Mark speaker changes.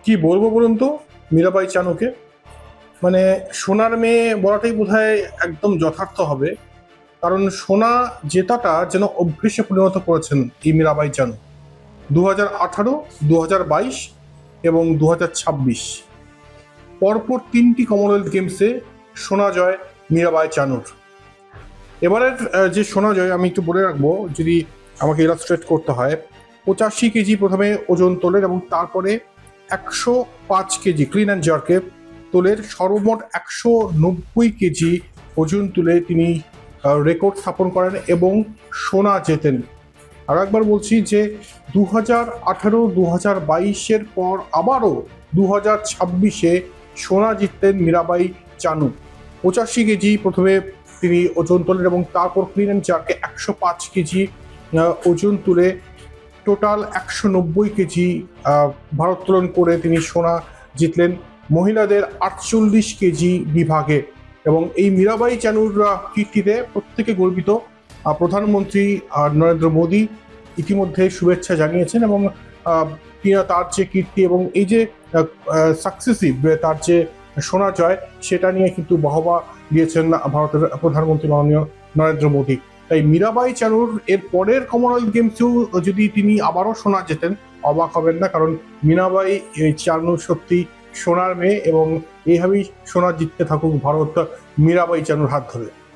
Speaker 1: কি বলবো বলুন তো মীরাবাই চানুকে, মানে সোনার মেয়ে বলাটাই বোধহয় একদম যথার্থ হবে। কারণ সোনা জেতাটা যেন অভ্যেসে পরিণত করেছেন এই মীরাবাই চানু। 2018, 2022 এবং 2026 পরপর 3টি কমনওয়েলথ গেমসে সোনা জয় মীরাবাই চানুর। এবারের যে সোনা জয় আমি একটু বলে রাখবো, যদি আমাকে ইলাস্ট্রেট করতে হয়, 85 কেজি প্রথমে ওজন তোলের এবং তারপরে 105 কেজি ক্লিন অ্যান্ড জার্কে তোলের, সর্বমোট 190 কেজি ওজন তুলে তিনি রেকর্ড স্থাপন করেন এবং সোনা জেতেন। আর একবার বলছি যে 2018, 2022 পর আবারও 2026 সোনা জিততেন মীরাবাই চানু। 85 কেজি প্রথমে তিনি ওজন তোলেন এবং তারপর ক্লিন অ্যান্ড জার্কে 105 কেজি ওজন তুলে টোটাল 190 কেজি ভারোত্তোলন করে তিনি সোনা জিতলেন মহিলাদের 48 কেজি বিভাগে। এবং এই মীরাবাই চানুর কীর্তিতে প্রত্যেকে গর্বিত। প্রধানমন্ত্রী নরেন্দ্র মোদী ইতিমধ্যে শুভেচ্ছা জানিয়েছেন এবং তার যে কীর্তি এবং এই যে সাকসেসিভ তার যে সোনা জয়, সেটা নিয়ে কিন্তু বাহবা দিয়েছেন ভারতের প্রধানমন্ত্রী মাননীয় নরেন্দ্র মোদী। তাই মীরাবাই চানুর এর পরের কমনওয়েলথ গেমসেও যদি তিনি আবারও সোনা জেতেন, অবাক হবেন না। কারণ মীরাবাই চানু সত্যি সোনার মেয়ে এবং এইভাবেই সোনা জিততে থাকুক ভারত মীরাবাই চানুর হাত ধরে।